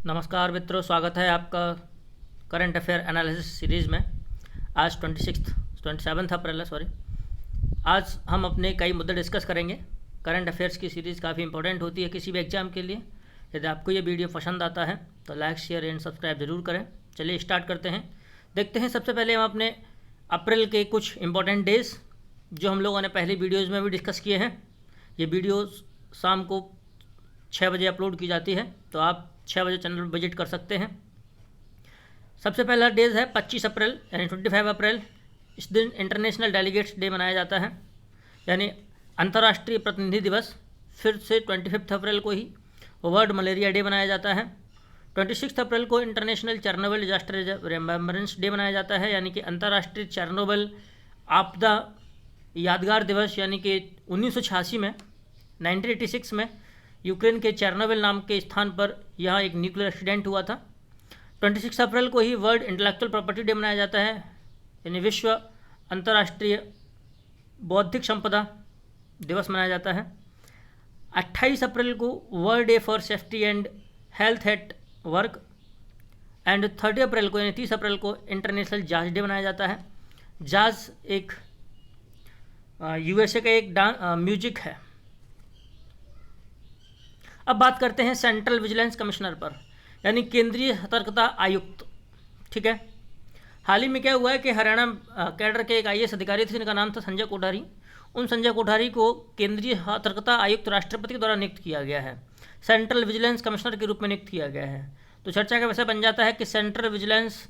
नमस्कार मित्रों, स्वागत है आपका करंट अफेयर एनालिसिस सीरीज़ में। आज 27 अप्रैल है, सॉरी। आज हम अपने कई मुद्दे डिस्कस करेंगे। करंट अफेयर्स की सीरीज़ काफ़ी इंपॉर्टेंट होती है किसी भी एग्जाम के लिए। यदि आपको ये वीडियो पसंद आता है तो लाइक, शेयर एंड सब्सक्राइब ज़रूर करें। चलिए स्टार्ट करते हैं। देखते हैं सबसे पहले हम अपने अप्रैल के कुछ इंपॉर्टेंट डेज़ जो हम लोगों ने पहली वीडियोज़ में भी डिस्कस किए हैं। ये वीडियो शाम को 6 बजे अपलोड की जाती है, तो आप 6 बजे चैनल विजिट कर सकते हैं। सबसे पहला डेज है 25 अप्रैल यानी 25 अप्रैल। इस दिन इंटरनेशनल डेलीगेट्स डे मनाया जाता है, यानी अंतर्राष्ट्रीय प्रतिनिधि दिवस। फिर से 25 अप्रैल को ही वर्ल्ड मलेरिया डे मनाया जाता है। 26 अप्रैल को international Chernobyl disaster remembrance day मनाया जाता है, यानी कि अंतर्राष्ट्रीय चेरनोबिल आपदा यादगार दिवस। यानी कि 1986 में 1986 में यूक्रेन के चेरनोबिल नाम के स्थान पर यहाँ एक न्यूक्लियर एक्सीडेंट हुआ था। 26 अप्रैल को ही वर्ल्ड इंटेलेक्चुअल प्रॉपर्टी डे मनाया जाता है, यानी विश्व अंतर्राष्ट्रीय बौद्धिक संपदा दिवस मनाया जाता है। 28 अप्रैल को world day for safety and health at work. And 30 अप्रैल को यानी 30 अप्रैल को इंटरनेशनल जाज डे मनाया जाता है। जाज एक यूएसए का एक म्यूजिक है। अब बात करते हैं सेंट्रल विजिलेंस कमिश्नर पर, यानी केंद्रीय सतर्कता आयुक्त। ठीक है, हाल ही में क्या हुआ है कि हरियाणा कैडर के एक आईएएस अधिकारी थे जिनका नाम था संजय कोठारी। उन संजय कोठारी को केंद्रीय सतर्कता आयुक्त राष्ट्रपति के द्वारा नियुक्त किया गया है, सेंट्रल विजिलेंस कमिश्नर के रूप में नियुक्त किया गया है। तो चर्चा का विषय बन जाता है कि सेंट्रल विजिलेंस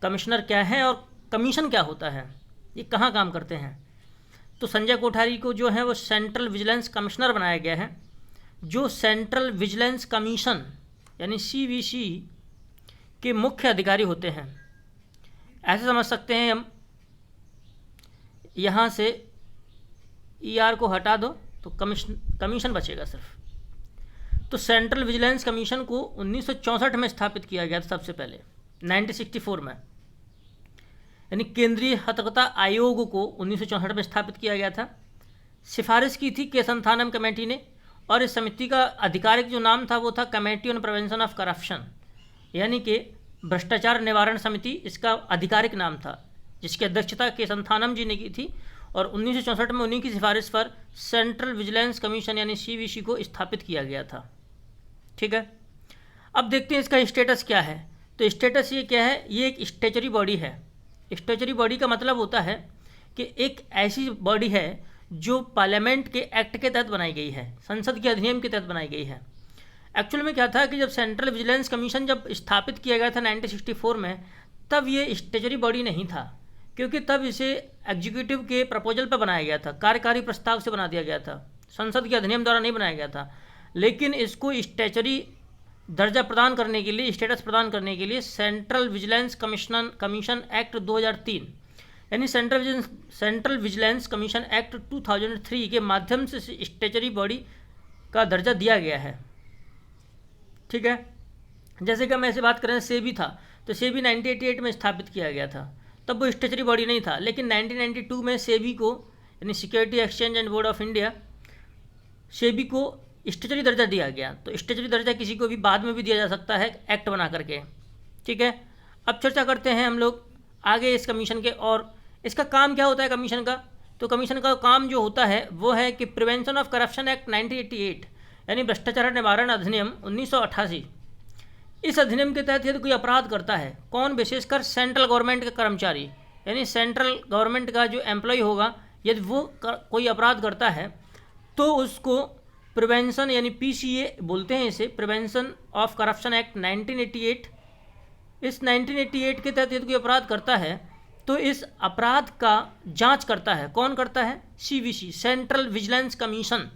कमिश्नर क्या है और कमीशन क्या होता है, ये कहाँ काम करते हैं। तो संजय कोठारी को जो है वो सेंट्रल विजिलेंस कमिश्नर बनाया गया है, जो सेंट्रल विजिलेंस कमीशन यानी सीवीसी के मुख्य अधिकारी होते हैं। ऐसे समझ सकते हैं हम, यहाँ से ईआर को हटा दो तो कमीशन बचेगा सिर्फ। तो सेंट्रल विजिलेंस कमीशन को 1964 में स्थापित किया गया था, सबसे पहले 1964 में। यानी केंद्रीय सतर्कता आयोग को 1964 में स्थापित किया गया था। सिफारिश की थी केशंथानम कमेटी ने, और इस समिति का आधिकारिक जो नाम था वो था committee on prevention of corruption, यानी कि भ्रष्टाचार निवारण समिति इसका आधिकारिक नाम था, जिसकी अध्यक्षता केशंथानम जी ने की थी। और 1964 में उन्हीं की सिफारिश पर सेंट्रल विजिलेंस कमीशन यानी सीवीसी को स्थापित किया गया था। ठीक है, अब देखते हैं इसका स्टेटस क्या है। तो स्टेटस ये क्या है, ये एक स्टैच्यूटरी बॉडी है। स्टैच्यूटरी बॉडी का मतलब होता है कि एक ऐसी बॉडी है जो पार्लियामेंट के एक्ट के तहत बनाई गई है, संसद के अधिनियम के तहत बनाई गई है। एक्चुअल में क्या था कि जब सेंट्रल विजिलेंस कमीशन जब स्थापित किया गया था 1964 में, तब ये स्टैच्यूटरी बॉडी नहीं था, क्योंकि तब इसे एग्जीक्यूटिव के प्रपोजल पर बनाया गया था, कार्यकारी प्रस्ताव से बना दिया गया था, संसद के अधिनियम द्वारा नहीं बनाया गया था। लेकिन इसको स्टैच्यूटरी दर्जा प्रदान करने के लिए, स्टेटस प्रदान करने के लिए सेंट्रल विजिलेंस कमीशन एक्ट 2003 यानी सेंट्रल विजिलेंस कमीशन एक्ट 2003 के माध्यम से स्टैच्यूटरी बॉडी का दर्जा दिया गया है। ठीक है, जैसे कि हम ऐसे बात करें, सेबी था, तो सेबी 1988 में स्थापित किया गया था, तब वो स्टैच्यूटरी बॉडी नहीं था। लेकिन 1992 में सेबी को यानी security exchange and board of India, SEBI को स्टैच्यूटरी दर्जा दिया गया। तो स्टैच्यूटरी दर्जा किसी को भी बाद में भी दिया जा सकता है एक्ट बना करके। ठीक है, अब चर्चा करते हैं हम लोग आगे इस कमीशन के, और इसका काम क्या होता है कमीशन का। तो कमीशन का काम जो होता है वो है कि प्रिवेंशन ऑफ करप्शन एक्ट 1988 यानी भ्रष्टाचार निवारण अधिनियम 1988, इस अधिनियम के तहत यदि कोई अपराध करता है, कौन, विशेषकर सेंट्रल गवर्नमेंट का कर्मचारी यानी सेंट्रल गवर्नमेंट का जो एम्प्लॉय होगा, यदि वो कोई अपराध करता है तो उसको प्रिवेंशन यानी पीसीए बोलते हैं इसे, प्रिवेंशन ऑफ करप्शन एक्ट 1988। इस 1988 के तहत यदि कोई अपराध करता है तो इस अपराध का जांच करता है, कौन करता है, सीवीसी, सेंट्रल विजिलेंस कमीशन।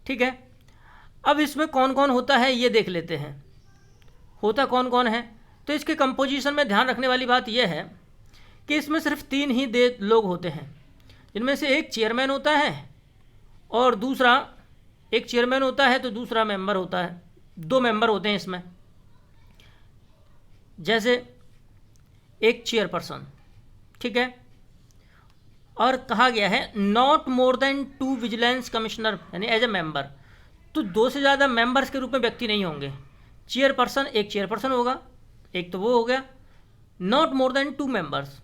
ठीक है, अब इसमें कौन कौन होता है ये देख लेते हैं, होता कौन कौन है। तो इसके कंपोजिशन में ध्यान रखने वाली बात यह है कि इसमें सिर्फ 3 ही लोग होते हैं, जिनमें से एक चेयरमैन होता है और दूसरा, एक चेयरमैन होता है तो दूसरा मेंबर होता है, 2 मेंबर होते हैं इसमें। जैसे एक चेयरपर्सन, ठीक है, और कहा गया है not more than 2 vigilance commissioner यानी एज ए मेंबर। तो 2 से ज़्यादा मेंबर्स के रूप में व्यक्ति नहीं होंगे, चेयरपर्सन, एक चेयरपर्सन होगा, एक तो वो हो गया, नॉट मोर देन 2 मेंबर्स।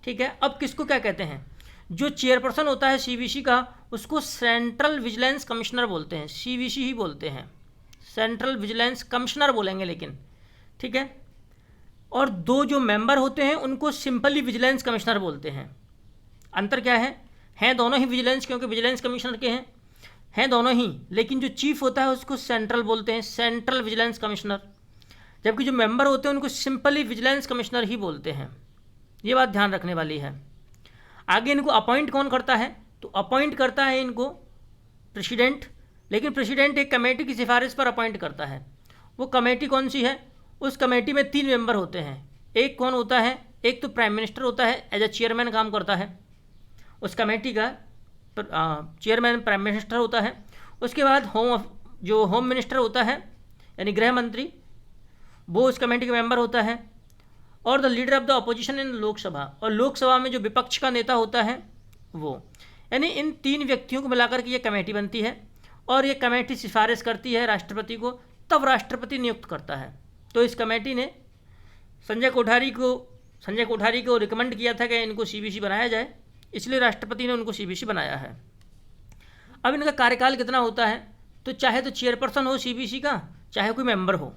ठीक है, अब किसको क्या कहते हैं, जो चेयरपर्सन होता है सीवीसी का उसको सेंट्रल विजिलेंस कमिश्नर बोलते हैं, सीवीसी ही बोलते हैं, सेंट्रल विजिलेंस कमिश्नर बोलेंगे लेकिन। ठीक है, और 2 जो मेंबर होते हैं उनको सिंपली विजिलेंस कमिश्नर बोलते हैं। अंतर क्या है, हैं दोनों ही विजिलेंस, क्योंकि विजिलेंस कमिश्नर के हैं दोनों ही, लेकिन जो चीफ होता है उसको सेंट्रल बोलते हैं, सेंट्रल विजिलेंस कमिश्नर, जबकि जो मेंबर होते हैं उनको सिंपली विजिलेंस कमिश्नर ही बोलते हैं। ये बात ध्यान रखने वाली है। आगे इनको अपॉइंट कौन करता है, तो अपॉइंट करता है इनको प्रेसिडेंट, लेकिन प्रेसिडेंट एक कमेटी की सिफारिश पर अपॉइंट करता है। वो कमेटी कौन सी है, उस कमेटी में 3 मेंबर होते हैं। एक कौन होता है, एक तो प्राइम मिनिस्टर होता है, एज ए चेयरमैन काम करता है उस कमेटी का, चेयरमैन प्राइम मिनिस्टर होता है। उसके बाद होम मिनिस्टर होता है यानी गृह मंत्री, वो उस कमेटी का मेंबर होता है। और the leader of the opposition in Lok Sabha, और लोकसभा में जो विपक्ष का नेता होता है वो, यानी इन 3 व्यक्तियों को मिलाकर के ये कमेटी बनती है, और ये कमेटी सिफारिश करती है राष्ट्रपति को, तब राष्ट्रपति नियुक्त करता है। तो इस कमेटी ने संजय कोठारी को रिकमेंड किया था कि इनको सीबीसी बनाया जाए, इसलिए राष्ट्रपति ने उनको सीबीसी बनाया है। अब इनका कार्यकाल कितना होता है, तो चाहे तो चेयरपर्सन हो सीबीसी का, चाहे कोई मेंबर हो,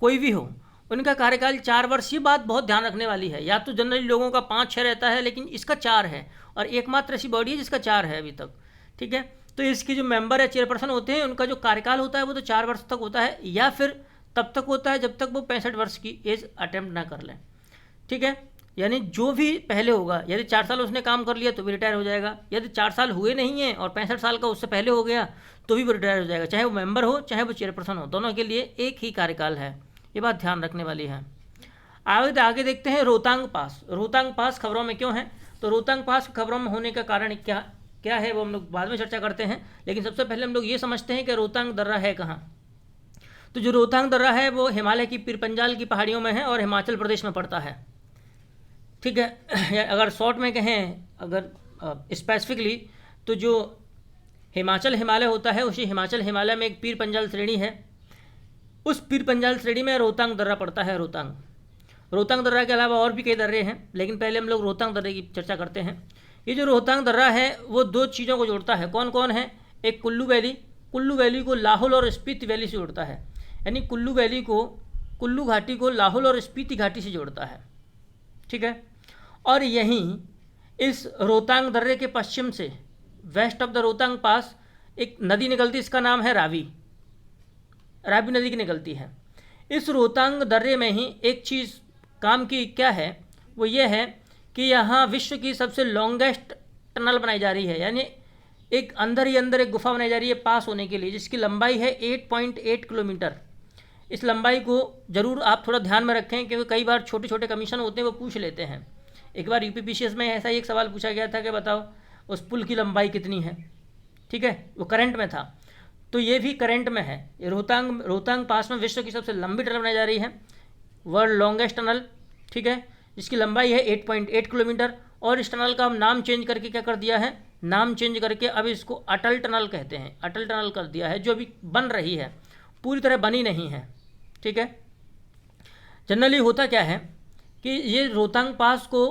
कोई भी हो, उनका कार्यकाल 4 वर्ष। ये बात बहुत ध्यान रखने वाली है, या तो जनरली लोगों का 5-6 रहता है, लेकिन इसका 4 है, और एकमात्र ऐसी बॉडी है जिसका 4 है अभी तक। ठीक है, तो इसके जो मेंबर या चेयरपर्सन होते हैं उनका जो कार्यकाल होता है वो तो 4 वर्ष तक होता है, या फिर तब तक होता है जब तक वो 65 वर्ष की एज अटेम्प्ट ना कर लें। ठीक है, यानी जो भी पहले होगा, यदि 4 साल उसने काम कर लिया तो भी रिटायर हो जाएगा, यदि 4 साल हुए नहीं हैं और 65 साल का उससे पहले हो गया तो भी वो रिटायर हो जाएगा, चाहे वो मेंबर हो चाहे वो चेयरपर्सन हो, दोनों के लिए एक ही कार्यकाल है। ये बात ध्यान रखने वाली है। आगे देखते हैं रोहतांग पास। रोहतांग पास खबरों में क्यों है, तो रोहतांग पास खबरों में होने का कारण क्या है वो हम लोग बाद में चर्चा करते हैं, लेकिन सबसे पहले हम लोग ये समझते हैं कि रोहतांग दर्रा है कहाँ। तो जो रोहतांग दर्रा है वो हिमालय की पीरपंजाल की पहाड़ियों में है और हिमाचल प्रदेश में पड़ता है। ठीक है, अगर शॉर्ट में कहें, अगर स्पेसिफिकली, तो जो हिमालय होता है उसी हिमाचल हिमालय में एक पीरपंजाल श्रेणी है, उस पीरपंजाल श्रेणी में रोहतांग दर्रा पड़ता है। रोहतांग दर्रा के अलावा और भी कई दर्रे हैं, लेकिन पहले हम लोग रोहतांग दर्रे की चर्चा करते हैं। ये जो रोहतांग दर्रा है वो 2 चीज़ों को जोड़ता है। कौन कौन है, एक कुल्लू वैली को लाहौल और स्पीति वैली से जोड़ता है, यानी कुल्लू घाटी को लाहौल और स्पीति घाटी से जोड़ता है। ठीक है, और यहीं इस रोहतांग दर्रे के पश्चिम से वेस्ट ऑफ द रोहतांग पास एक नदी निकलती है, इसका नाम है रावी नदी की निकलती है। इस रोहतांग दर्रे में ही एक चीज़ काम की क्या है, वो ये है कि यहाँ विश्व की सबसे लॉन्गेस्ट टनल बनाई जा रही है, यानी एक अंदर ही अंदर एक गुफा बनाई जा रही है पास होने के लिए, जिसकी लंबाई है 8.8 किलोमीटर। इस लंबाई को ज़रूर आप थोड़ा ध्यान में रखें, क्योंकि कई बार छोटे छोटे कमीशन होते हैं वो पूछ लेते हैं। एक बार यूपीपीसीएस में ऐसा ही एक सवाल पूछा गया था कि बताओ उस पुल की लंबाई कितनी है। ठीक है, वो करंट में था, तो ये भी करंट में है। ये रोहतांग पास में विश्व की सबसे लंबी टनल बनाई जा रही है, वर्ल्ड लॉन्गेस्ट टनल। ठीक है, जिसकी लंबाई है 8.8 किलोमीटर, और इस टनल का हम नाम चेंज करके क्या कर दिया है, नाम चेंज करके अब इसको अटल टनल कहते हैं, अटल टनल कर दिया है, जो अभी बन रही है, पूरी तरह बनी नहीं है। ठीक है, जनरली होता क्या है कि ये रोहतांग पास को,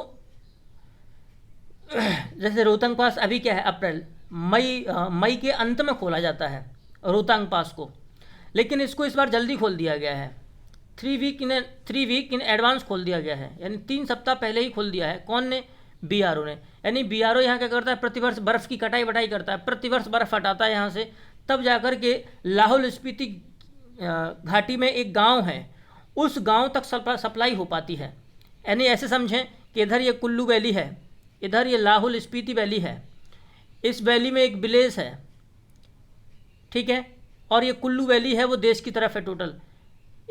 जैसे रोहतांग पास अभी क्या है, अप्रैल मई के अंत में खोला जाता है रोहतांग पास को, लेकिन इसको इस बार जल्दी खोल दिया गया है, 3 वीक इन एडवांस खोल दिया गया है, यानी 3 सप्ताह पहले ही खोल दिया है। कौन ने, बीआरओ ने। यानी बीआरओ यहाँ क्या करता है, प्रतिवर्ष बर्फ़ की कटाई बटाई करता है, प्रतिवर्ष बर्फ़ हटाता है यहाँ से, तब जाकर के लाहौल स्पीति घाटी में एक गांव है, उस गांव तक सप्लाई हो पाती है। यानी ऐसे समझें कि इधर ये कुल्लू वैली है, इधर ये लाहौल स्पीति वैली है, इस वैली में एक विलेज है। ठीक है, और ये कुल्लू वैली है वो देश की तरफ है। टोटल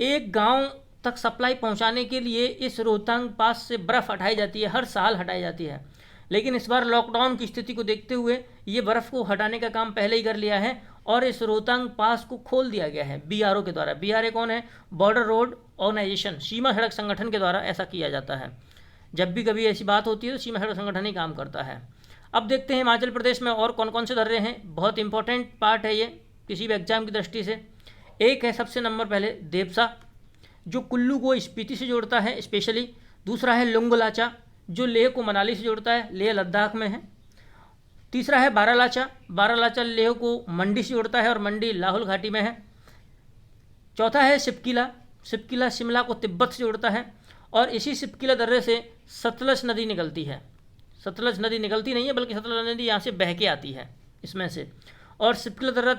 एक गांव तक सप्लाई पहुंचाने के लिए इस रोहतांग पास से बर्फ़ हटाई जाती है, हर साल हटाई जाती है, लेकिन इस बार लॉकडाउन की स्थिति को देखते हुए ये बर्फ़ को हटाने का काम पहले ही कर लिया है और इस रोहतांग पास को खोल दिया गया है बीआरओ के द्वारा। बीआरओ कौन है, बॉर्डर रोड ऑर्गेनाइजेशन, सीमा सड़क संगठन के द्वारा ऐसा किया जाता है। जब भी कभी ऐसी बात होती है तो सीमा सड़क संगठन ही काम करता है। अब देखते हैं हिमाचल प्रदेश में और कौन कौन से दर्रे हैं, बहुत इंपॉर्टेंट पार्ट है ये किसी भी एग्जाम की दृष्टि से। एक है सबसे नंबर पहले देवसा, जो कुल्लू को स्पीति से जोड़ता है स्पेशली। दूसरा है लुंगलाचा, जो लेह को मनाली से जोड़ता है, लेह लद्दाख में है। तीसरा है बारालाचा, बारालाचा लेह को मंडी से जोड़ता है और मंडी लाहौल घाटी में है। चौथा है सिपकिला, सिपकिला शिमला को तिब्बत से जोड़ता है और इसी सिपकिला दर्रे से सतलज नदी निकलती है। सतलज नदी निकलती नहीं है बल्कि सतलज नदी यहाँ से बह के आती है इसमें से। और सिपकिला दर्रा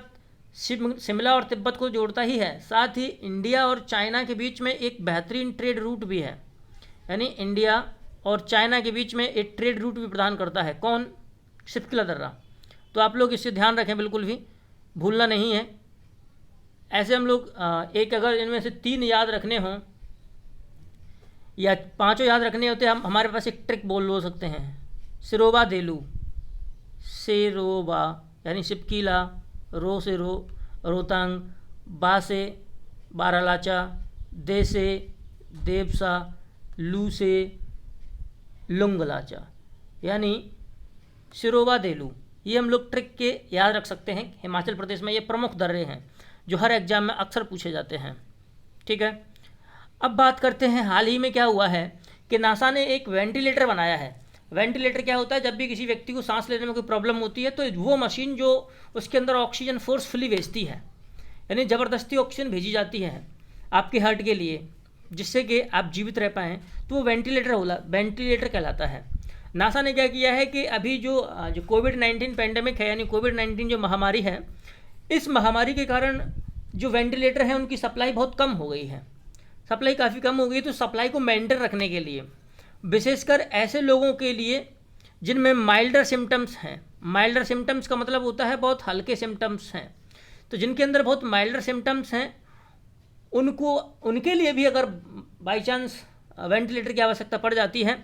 शिमला और तिब्बत को जोड़ता ही है, साथ ही इंडिया और चाइना के बीच में एक बेहतरीन ट्रेड रूट भी है, यानी इंडिया और चाइना के बीच में एक ट्रेड रूट भी प्रदान करता है। कौन? सिपकिला दर्रा। तो आप लोग इससे ध्यान रखें, बिल्कुल भी भूलना नहीं है। ऐसे हम लोग एक अगर इनमें से 3 याद रखने हों या 5 याद रखने होते हम हमारे पास एक ट्रिक बोल सकते हैं, सिरोबा देलू। सेरोबा यानी सिपकिला, रो से रोहतांग, बा से बारालाचा, दे से देवसा, लू से लुंगलाचा, यानी सिरोबा देलू। ये हम लोग ट्रिक के याद रख सकते हैं। हिमाचल प्रदेश में ये प्रमुख दर्रे हैं जो हर एग्जाम में अक्सर पूछे जाते हैं। ठीक है, अब बात करते हैं हाल ही में क्या हुआ है कि नासा ने एक वेंटिलेटर बनाया है। वेंटिलेटर क्या होता है? जब भी किसी व्यक्ति को सांस लेने में कोई प्रॉब्लम होती है तो वो मशीन जो उसके अंदर ऑक्सीजन फोर्सफुली भेजती है, यानी ज़बरदस्ती ऑक्सीजन भेजी जाती है आपके हार्ट के लिए जिससे कि आप जीवित रह पाएँ, तो वो वेंटिलेटर कहलाता है। नासा ने क्या किया है कि अभी जो कोविड-19 पैंडेमिक है, यानी कोविड-19 जो महामारी है, इस महामारी के कारण जो वेंटिलेटर हैं उनकी सप्लाई बहुत कम हो गई है। सप्लाई काफ़ी कम हो गई, तो सप्लाई को मेंटेन रखने के लिए विशेषकर ऐसे लोगों के लिए जिनमें माइल्डर सिम्टम्स हैं, माइल्डर सिम्टम्स का मतलब होता है बहुत हल्के सिम्टम्स हैं, तो जिनके अंदर बहुत माइल्डर सिम्टम्स हैं उनके लिए भी अगर बाई चांस वेंटिलेटर की आवश्यकता पड़ जाती है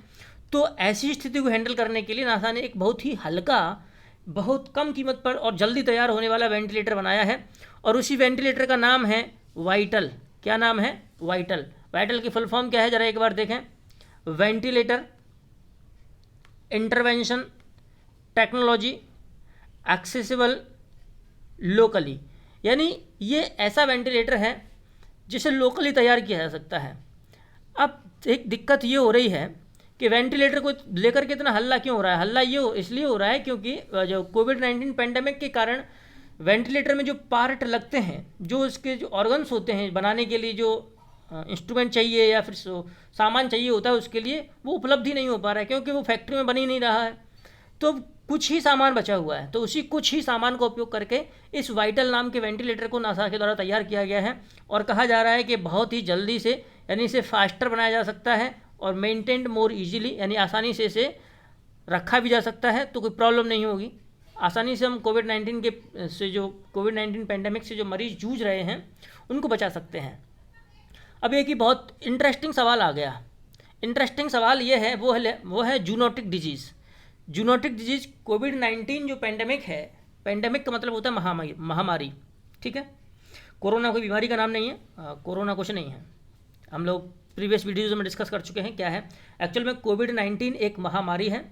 तो ऐसी स्थिति को हैंडल करने के लिए नासा ने एक बहुत ही हल्का, बहुत कम कीमत पर और जल्दी तैयार होने वाला वेंटिलेटर बनाया है। और उसी वेंटिलेटर का नाम है वाइटल। क्या नाम है? वाइटल। वाइटल की फुल फॉर्म क्या है, ज़रा एक बार देखें। Ventilator intervention technology accessible locally, यानी ये ऐसा वेंटिलेटर है जिसे लोकली तैयार किया जा सकता है। अब एक दिक्कत ये हो रही है कि वेंटिलेटर को लेकर के इतना हल्ला क्यों हो रहा है? हल्ला इसलिए हो रहा है क्योंकि जो कोविड-19 पैंडेमिक के कारण वेंटिलेटर में जो पार्ट लगते हैं, जो उसके जो ऑर्गन्स होते हैं बनाने के लिए, जो इंस्ट्रूमेंट चाहिए या फिर सामान चाहिए होता है, उसके लिए वो उपलब्ध ही नहीं हो पा रहा है क्योंकि वो फैक्ट्री में बन ही नहीं रहा है। तो कुछ ही सामान बचा हुआ है, तो उसी कुछ ही सामान का उपयोग करके इस वाइटल नाम के वेंटिलेटर को नासा के द्वारा तैयार किया गया है और कहा जा रहा है कि बहुत ही जल्दी से, यानी इसे फास्टर बनाया जा सकता है और मेंटेन्ड मोर इजीली, यानी आसानी से इसे रखा भी जा सकता है, तो कोई प्रॉब्लम नहीं होगी। आसानी से हम कोविड-19 पैंडेमिक से जो मरीज़ जूझ रहे हैं उनको बचा सकते हैं। अब एक ही बहुत इंटरेस्टिंग सवाल आ गया। इंटरेस्टिंग सवाल ये है, वो है जूनोटिक डिजीज़। जूनोटिक डिजीज़ कोविड-19 जो पैंडेमिक है, पैंडेमिक का मतलब होता है महामारी। ठीक है, कोरोना कोई बीमारी का नाम नहीं है, कोरोना कुछ नहीं है। हम लोग प्रीवियस वीडियोज़ में डिस्कस कर चुके हैं क्या है। एक्चुअल में कोविड-19 एक महामारी है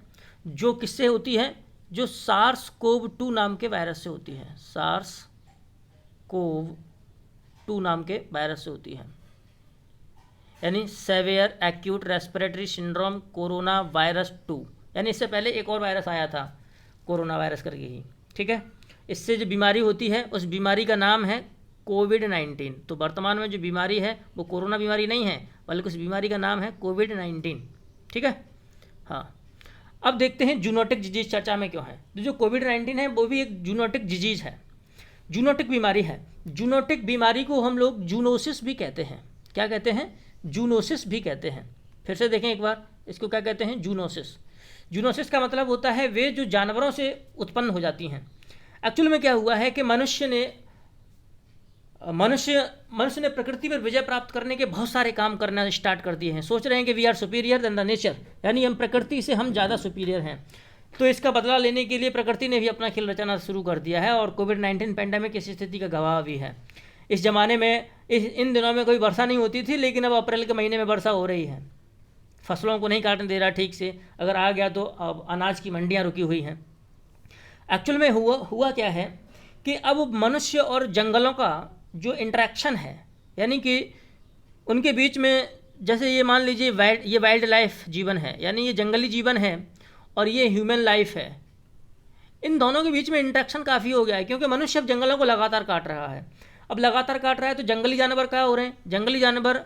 जो किससे होती है? जो SARS-CoV-2 नाम के वायरस से होती है। SARS-CoV-2 नाम के वायरस से होती है, यानी severe acute respiratory syndrome corona virus 2, यानी इससे पहले एक और वायरस आया था कोरोना वायरस करके ही। ठीक है, इससे जो बीमारी होती है उस बीमारी का नाम है कोविड-19। तो वर्तमान में जो बीमारी है वो कोरोना बीमारी नहीं है बल्कि उस बीमारी का नाम है कोविड-19। ठीक है, हाँ। अब देखते हैं जूनोटिक डिजीज़ चर्चा में क्यों है। तो जो कोविड-19 है वो भी एक जूनोटिक डिजीज़ है, जूनोटिक बीमारी है। जूनोटिक बीमारी को हम लोग जूनोसिस भी कहते हैं। क्या कहते हैं? जूनोसिस भी कहते हैं। फिर से देखें एक बार, इसको क्या कहते हैं? जूनोसिस। जूनोसिस का मतलब होता है वे जो जानवरों से उत्पन्न हो जाती हैं। एक्चुअल में क्या हुआ है कि मनुष्य ने प्रकृति पर विजय प्राप्त करने के बहुत सारे काम करना स्टार्ट कर दिए हैं। सोच रहे हैं कि we are superior than the nature, यानी हम प्रकृति से हम ज़्यादा सुपीरियर हैं। तो इसका बदला लेने के लिए प्रकृति ने भी अपना खेल रचना शुरू कर दिया है और कोविड-19 पैंडेमिक इस स्थिति का गवाह भी है। इस ज़माने में इन दिनों में कोई वर्षा नहीं होती थी, लेकिन अब अप्रैल के महीने में वर्षा हो रही है। फसलों को नहीं काटने दे रहा ठीक से, अगर आ गया तो अब अनाज की मंडियाँ रुकी हुई हैं। एक्चुअल में हुआ क्या है कि अब मनुष्य और जंगलों का जो इंटरेक्शन है, यानी कि उनके बीच में, जैसे ये मान लीजिए ये वाइल्ड लाइफ जीवन है, यानी ये जंगली जीवन है, और ये ह्यूमन लाइफ है, इन दोनों के बीच में इंटरेक्शन काफ़ी हो गया है, क्योंकि मनुष्य अब जंगलों को लगातार काट रहा है। अब लगातार काट रहा है तो जंगली जानवर क्या हो रहे हैं, जंगली जानवर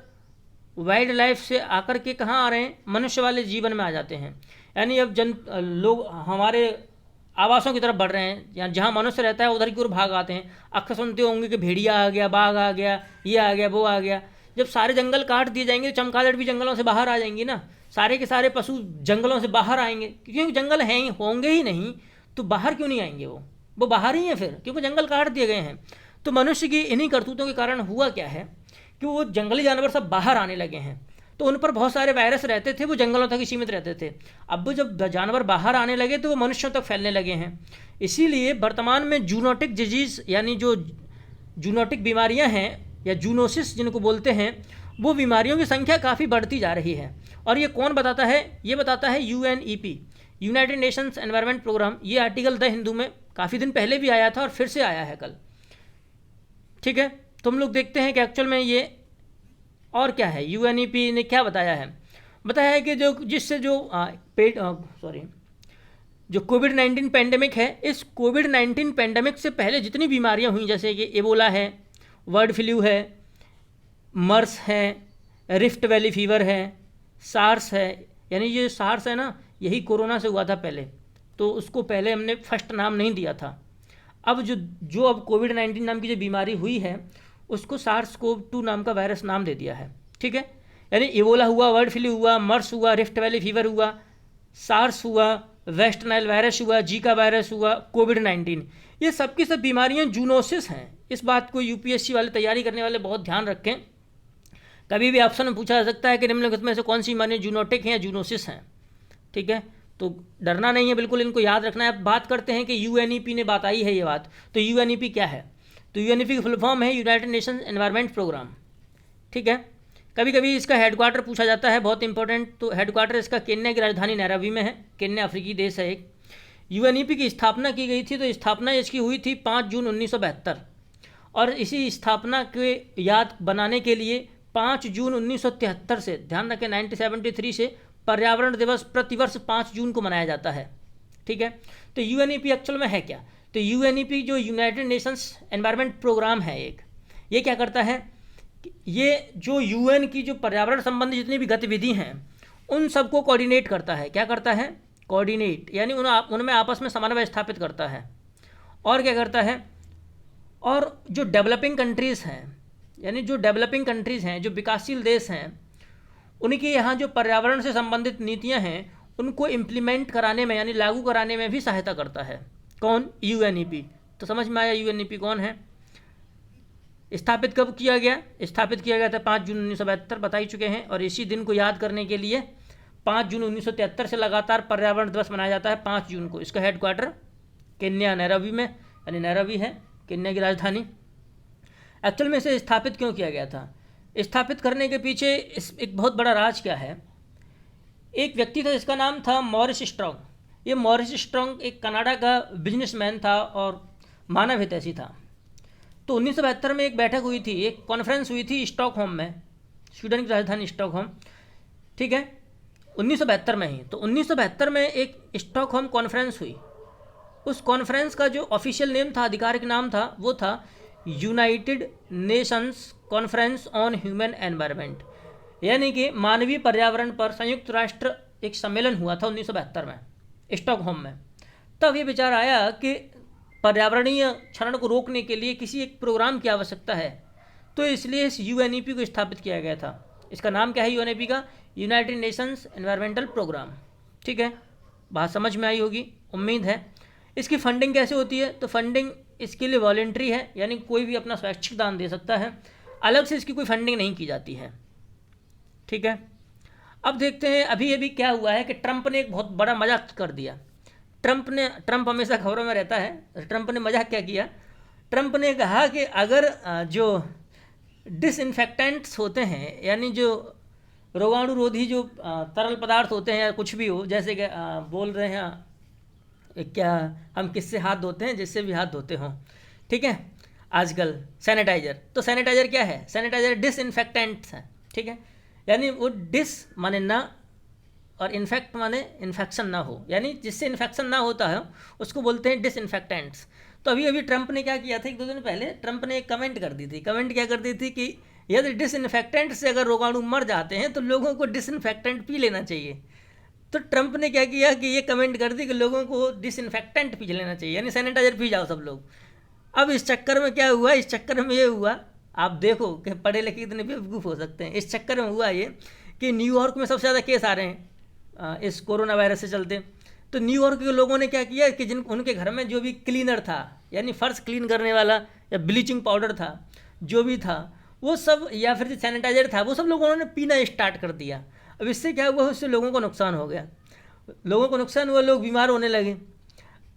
वाइल्ड लाइफ से आकर के कहाँ आ रहे हैं, मनुष्य वाले जीवन में आ जाते हैं। यानी अब लोग हमारे आवासों की तरफ बढ़ रहे हैं, या जहाँ मनुष्य रहता है उधर की ओर भाग आते हैं। अक्सर सुनते होंगे कि भेड़िया आ गया, बाघ आ गया, ये आ गया, वो आ गया। जब सारे जंगल काट दिए जाएंगे तो चमगादड़ भी जंगलों से बाहर आ जाएंगी ना, सारे के सारे पशु जंगलों से बाहर आएंगे, क्योंकि जंगल हैं ही, होंगे ही नहीं तो बाहर क्यों नहीं आएंगे, वो बाहर ही हैं फिर, क्योंकि जंगल काट दिए गए हैं। तो मनुष्य की इन्हीं करतूतों के कारण हुआ क्या है कि वो जंगली जानवर सब बाहर आने लगे हैं। तो उन पर बहुत सारे वायरस रहते थे, वो जंगलों तक ही सीमित रहते थे। अब जब जानवर बाहर आने लगे तो वो मनुष्यों तक फैलने लगे हैं। इसीलिए वर्तमान में जूनोटिक डिजीज़, यानी जो जूनोटिक बीमारियां हैं या जूनोसिस जिनको बोलते हैं, वो बीमारियों की संख्या काफ़ी बढ़ती जा रही है। और ये कौन बताता है, ये बताता है UNEP, United Nations environment programme. ये आर्टिकल द हिंदू में काफ़ी दिन पहले भी आया था और फिर से आया है कल। ठीक है, तो हम लोग देखते हैं कि एक्चुअल में ये और क्या है, UNEP ने क्या बताया है। बताया है कि जो कोविड-19 पेंडेमिक है, इस कोविड-19 पेंडेमिक से पहले जितनी बीमारियां हुई, जैसे कि एबोला है, बर्ड फ्लू है, मर्स है, रिफ्ट वैली फीवर है, सार्स है, यानी ये सार्स है ना, यही कोरोना से हुआ था पहले, तो उसको पहले हमने फर्स्ट नाम नहीं दिया था। अब जो अब कोविड-19 नाम की जो बीमारी हुई है उसको SARS-CoV-2 नाम का वायरस नाम दे दिया है। ठीक है, यानी एबोला हुआ, बर्ड फ्लू हुआ, मर्स हुआ, रिफ्ट वैली फीवर हुआ, सार्स हुआ, वेस्ट नाइल वायरस हुआ, जीका वायरस हुआ, कोविड-19, ये सब की सब बीमारियां जूनोसिस हैं। इस बात को UPSC वाले तैयारी करने वाले बहुत ध्यान रखें। कभी भी ऑप्शन में पूछा जा सकता है कि निम्नलिखित में से कौन सी बीमारियां जूनोटिक हैं या जूनोसिस हैं। ठीक है, तो डरना नहीं है, बिल्कुल इनको याद रखना है। अब बात करते हैं कि UNEP ने बात आई है ये बात, तो UNEP क्या है। तो UNEP की फुल फॉर्म है यूनाइटेड नेशंस एनवायरनमेंट प्रोग्राम। ठीक है, कभी कभी इसका हेडक्वार्टर पूछा जाता है, बहुत इंपॉर्टेंट। तो हेडक्वार्टर इसका केन्या की राजधानी नैरोबी में है। केन्या अफ्रीकी देश है एक। UNEP की स्थापना की गई थी, तो स्थापना इसकी हुई थी 5 जून 1972, और इसी स्थापना के याद बनाने के लिए 5 जून 1973 से, ध्यान रखें 1973 से पर्यावरण दिवस प्रतिवर्ष 5 जून को मनाया जाता है। ठीक है, तो UNEP एक्चुअल में है क्या। तो UNEP जो यूनाइटेड नेशंस एनवायरनमेंट प्रोग्राम है एक, ये क्या करता है, ये जो UN की जो पर्यावरण संबंधी जितनी भी गतिविधि हैं उन सबको कोऑर्डिनेट करता है। क्या करता है, कोऑर्डिनेट, यानी उनमें आपस में समन्वय स्थापित करता है। और क्या करता है, और जो डेवलपिंग कंट्रीज़ हैं, यानी जो डेवलपिंग कंट्रीज़ हैं, जो विकासशील देश हैं, उनके यहाँ जो पर्यावरण से संबंधित नीतियाँ हैं उनको इम्प्लीमेंट कराने में, यानी लागू कराने में भी सहायता करता है। कौन, UNEP। तो समझ में आया UNEP कौन है। स्थापित कब किया गया, स्थापित किया गया था 5 जून 1972, बता ही चुके हैं। और इसी दिन को याद करने के लिए 5 जून 1973 से लगातार पर्यावरण दिवस मनाया जाता है 5 जून को। इसका हेडक्वार्टर केन्या नैरोबी में, यानी नैरोबी है केन्या की राजधानी। एक्चुअल में इसे स्थापित क्यों किया गया था, स्थापित करने के पीछे एक बहुत बड़ा राज क्या है। एक व्यक्ति था जिसका नाम था मॉरिस स्ट्रॉन्ग। ये मॉरिस स्ट्रॉन्ग एक कनाडा का बिजनेसमैन था और मानव हितैषी था। तो 1972 में एक बैठक हुई थी, एक कॉन्फ्रेंस हुई थी स्टॉकहोम में, स्वीडन की राजधानी स्टॉकहोम। ठीक है, 1972 में ही। तो 1972 में एक स्टॉकहोम कॉन्फ्रेंस हुई। उस कॉन्फ्रेंस का जो ऑफिशियल नेम था, आधिकारिक नाम था, वो था United Nations conference on human environment, यानी कि मानवीय पर्यावरण पर संयुक्त राष्ट्र एक सम्मेलन हुआ था 1972 में स्टॉकहोम में। तब ये विचार आया कि पर्यावरणीय क्षरण को रोकने के लिए किसी एक प्रोग्राम की आवश्यकता है, तो इसलिए इस UNEP को स्थापित किया गया था। इसका नाम क्या है UNEP का, यूनाइटेड नेशंस एनवायरमेंटल प्रोग्राम। ठीक है, बात समझ में आई होगी, उम्मीद है। इसकी फंडिंग कैसे होती है, तो फंडिंग इसके लिए वॉलेंट्री है, यानी कोई भी अपना स्वैच्छिक दान दे सकता है, अलग से इसकी कोई फंडिंग नहीं की जाती है। ठीक है, अब देखते हैं अभी अभी क्या हुआ है कि ट्रंप ने एक बहुत बड़ा मजाक कर दिया। ट्रंप हमेशा खबरों में रहता है। ट्रंप ने मजाक क्या किया, ट्रंप ने कहा कि अगर जो डिसइंफेक्टेंट्स होते हैं, यानी जो रोगाणुरोधी जो तरल पदार्थ होते हैं या कुछ भी हो, जैसे कि बोल रहे हैं क्या, हम किससे हाथ धोते हैं, जिससे भी हाथ धोते हों। ठीक है, आजकल सैनिटाइज़र। तो सैनिटाइज़र क्या है? सैनिटाइज़र डिसइंफेक्टेंट्स है, ठीक है। यानी वो डिस माने ना और इन्फेक्ट माने इन्फेक्शन ना हो, यानी जिससे इन्फेक्शन ना होता है उसको बोलते हैं डिसइंफेक्टेंट्स। तो अभी अभी ट्रंप ने क्या किया था, 1-2 दिन पहले ट्रंप ने एक कमेंट कर दी थी। कमेंट क्या कर दी थी कि यदि डिसइंफेक्टेंट से अगर रोगाणु मर जाते हैं तो लोगों को डिसइंफेक्टेंट पी लेना चाहिए। तो ट्रंप ने क्या किया कि ये कमेंट कर दी कि लोगों को डिसइंफेक्टेंट पी लेना चाहिए, यानी सैनिटाइजर पी जाओ सब लोग। अब इस चक्कर में क्या हुआ, इस चक्कर में ये हुआ, आप देखो कि पढ़े लिखे कितने बेवकूफ़ हो सकते हैं। इस चक्कर में हुआ ये कि न्यूयॉर्क में सबसे ज़्यादा केस आ रहे हैं इस कोरोना वायरस से चलते। तो न्यूयॉर्क के लोगों ने क्या किया कि जिन उनके घर में जो भी क्लीनर था, यानी फर्श क्लीन करने वाला या ब्लीचिंग पाउडर था, जो भी था वो सब, या फिर जो सैनिटाइजर था वो सब लोगों ने पीना स्टार्ट कर दिया। अब इससे क्या हुआ, उससे लोगों को नुकसान हो गया, लोगों को नुकसान हुआ, लोग बीमार होने लगे।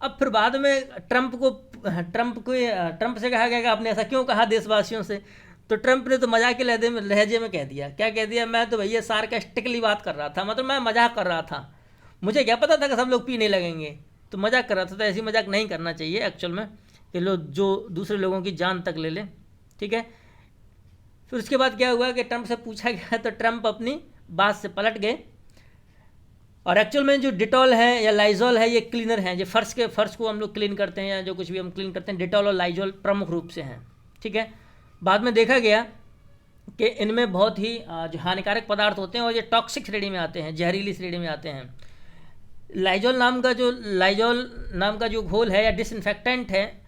अब फिर बाद में ट्रंप से कहा गया कि आपने ऐसा क्यों कहा देशवासियों से। तो ट्रंप ने तो मजाक के लहजे में कह दिया, क्या कह दिया, मैं तो भैया सार्कास्टिकली बात कर रहा था, मतलब मैं मजाक कर रहा था, मुझे क्या पता था कि सब लोग पीने लगेंगे, तो मजाक कर रहा था। तो ऐसी मजाक नहीं करना चाहिए एक्चुअल में, कि लोग जो दूसरे लोगों की जान तक ले लें, ठीक है। फिर उसके बाद क्या हुआ कि ट्रंप से पूछा गया तो ट्रंप अपनी बात से पलट गए, और एक्चुअल में जो डिटॉल है या लाइजॉल है, ये क्लीनर हैं, जो फर्श को हम लोग क्लीन करते हैं या जो कुछ भी हम क्लीन करते हैं, डिटॉल और लाइजॉल प्रमुख रूप से हैं, ठीक है। बाद में देखा गया कि इनमें बहुत ही जो हानिकारक पदार्थ होते हैं और ये टॉक्सिक श्रेणी में आते हैं, जहरीली श्रेणी में आते हैं। लाइजॉल नाम का जो घोल है या डिसइंफेक्टेंट है,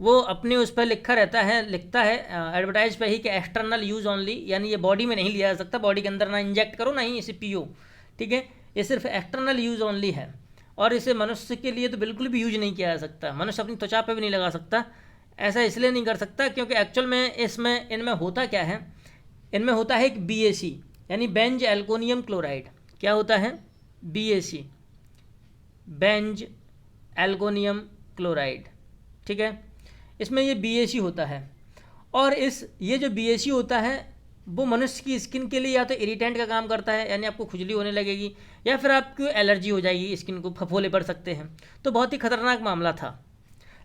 वो अपने उस पर लिखता है एडवर्टाइज पे ही कि एक्सटर्नल यूज़ ओनली, यानी ये बॉडी में नहीं लिया जा सकता, बॉडी के अंदर ना इंजेक्ट करो ना ही इसे पियो, ठीक है। ये सिर्फ एक्सटर्नल यूज़ ओनली है, और इसे मनुष्य के लिए तो बिल्कुल भी यूज नहीं किया जा सकता, मनुष्य अपनी त्वचा पे भी नहीं लगा सकता। ऐसा इसलिए नहीं कर सकता क्योंकि एक्चुअल में इनमें होता क्या है, इनमें होता है एक BAC, यानी बेंज एल्कोनियम क्लोराइड। क्या होता है? BAC, बेंज एल्कोनियम क्लोराइड, ठीक है। इसमें ये BAC होता है, और ये जो BAC होता है वो मनुष्य की स्किन के लिए या तो इरिटेंट का काम करता है, यानी आपको खुजली होने लगेगी, या फिर आपको एलर्जी हो जाएगी, स्किन को फफोले पड़ सकते हैं। तो बहुत ही खतरनाक मामला था,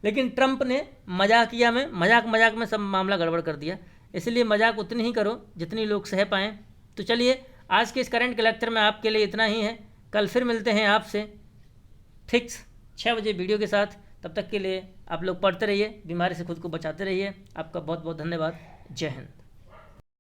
लेकिन ट्रंप ने मजाक में सब मामला गड़बड़ कर दिया। इसलिए मजाक उतनी ही करो जितनी लोग सह पाएँ। तो चलिए, आज के इस करंट के लेक्चर में आपके लिए इतना ही है। कल फिर मिलते हैं आपसे फिक्स 6 बजे वीडियो के साथ। तब तक के लिए आप लोग पढ़ते रहिए, बीमारी से खुद को बचाते रहिए। आपका बहुत बहुत धन्यवाद। जय हिंद।